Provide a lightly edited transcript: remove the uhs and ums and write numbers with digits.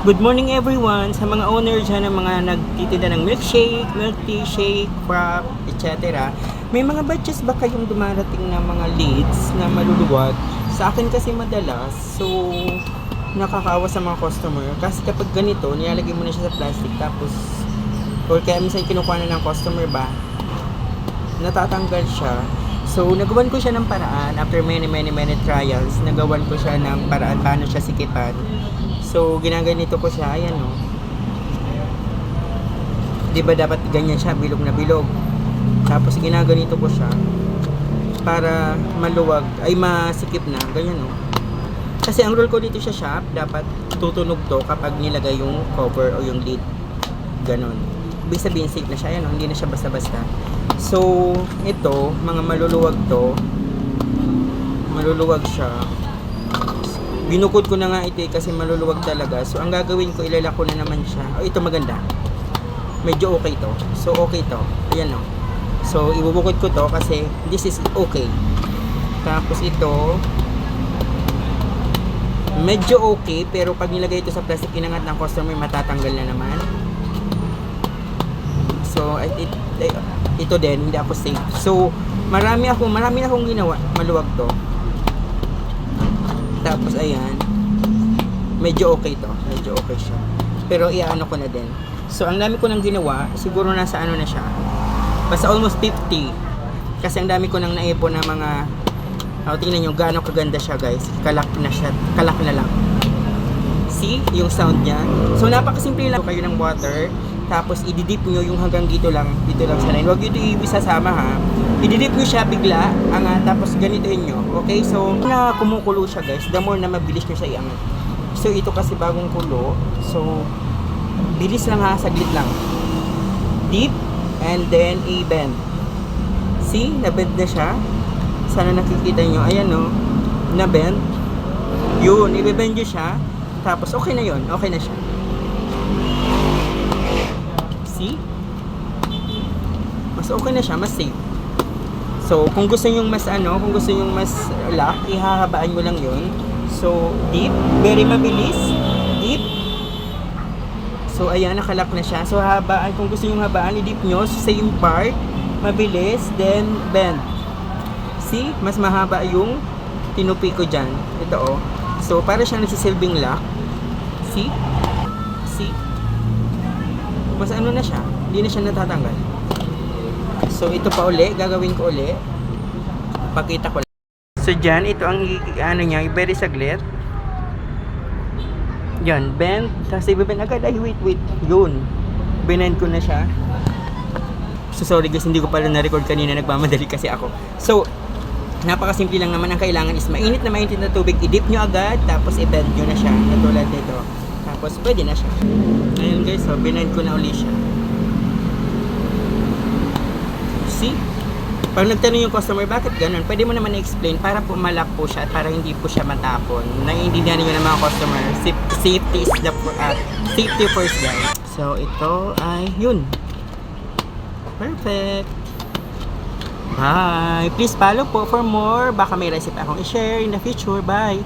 Good morning everyone sa mga owner dyan ng mga nagtitinda ng milkshake, milk tea, shake, frap, etc. May mga batches ba kayong dumarating na mga leads na maluluwag? Sa akin kasi madalas, so nakakawa sa mga customer. Kasi kapag ganito, nilalagay mo na siya sa plastic tapos or kaya minsan kinukuha na ng customer ba, natatanggal siya. So, nagawan ko siya ng paraan after many trials. Nagawan ko siya ng paraan paano siya sikipan. So, ginaganito ko siya. Ayan o. Diba dapat ganyan siya, bilog na bilog. Tapos, ginaganito ko siya para maluwag, ay masikip na. Ganyan o. Kasi ang rule ko dito sa shop, dapat tutunog to kapag nilagay yung cover o yung lid. Ganon. Ibig sabihin, safe na siya. Ayan o, hindi na siya basta-basta. So, ito, mga maluluwag to. Maluluwag siya. Binukod ko na nga ito kasi maluluwag talaga. So, ang gagawin ko, ilalak ko na naman siya. Oh, ito maganda. Medyo okay to. So, okay to. Ayan o. So, ibubukod ko to kasi this is okay. Tapos ito, medyo okay. Pero pag nilagay ito sa plastic, inangat ng customer, matatanggal na naman. So, ito din, hindi ako safe. So, marami na akong ginawa. Maluwag to. Tapos, ayan. Medyo okay to. Medyo okay siya. Pero, iaano ko na din. So, ang dami ko nang ginawa. Siguro nasa ano na siya. Basta almost 50. Kasi ang dami ko nang naipon na mga... tingnan nyo, gaano kaganda siya, guys. Kalak na siya. Kalak na lang. See? Yung sound niya. So, napakasimple lang kayo ng water. Tapos, ididip nyo yung hanggang dito lang sa line. Huwag nyo ito isasama, ha. Ididip nyo siya bigla, angat, tapos ganitoin nyo. Okay? So, na kumukulo siya, guys, the more na mabilis nyo siya iangat. So, ito kasi bagong kulo. So, bilis lang ha, saglit lang. Dip, and then i-bend. See? Na-bend na siya. Sana nakikita nyo. Ayan, no. Na-bend. Yun, i-bend nyo siya. Tapos, okay na yun. Okay na siya. See? Mas okay na siya, mas safe. So, kung gusto niyo mas lock, ihahabaan mo lang 'yun. So, deep, very mabilis, deep. So, ayan, nakalock na siya. So, habaan, kung gusto niyo habaan, i-dip nyo, same part, mabilis, then bend. See? Mas mahaba yung tinupi ko dyan. Ito, oh. So, para siya nagsisilbing lock. See? See? Mas ano na siya, hindi na siya natatanggal. So, ito pa uli, gagawin ko uli. Pakita ko lang. So, dyan, ito ang ano niya, very saglit. Yan, bend. Tapos, i-bend agad. Ay, wait. Yun. Binend ko na siya. So, sorry guys, hindi ko pala na-record kanina. Nagmamadali kasi ako. So, napakasimple lang naman. Ang kailangan is mainit na tubig. I-dip nyo agad. Tapos, i-bend nyo na siya. Katulad nito. Tapos, pwede na siya. Ayun guys, so, binend ko na uli siya. See? Pag nagtanong yung customer, bakit ganun? Pwede mo naman i-explain para po malak po siya at para hindi po siya matapon. Naiintindihan niyo ng mga customer. Safety is safety first, guys. So, ito ay yun. Perfect. Bye. Please follow po for more. Baka may recipe akong i-share in the future. Bye.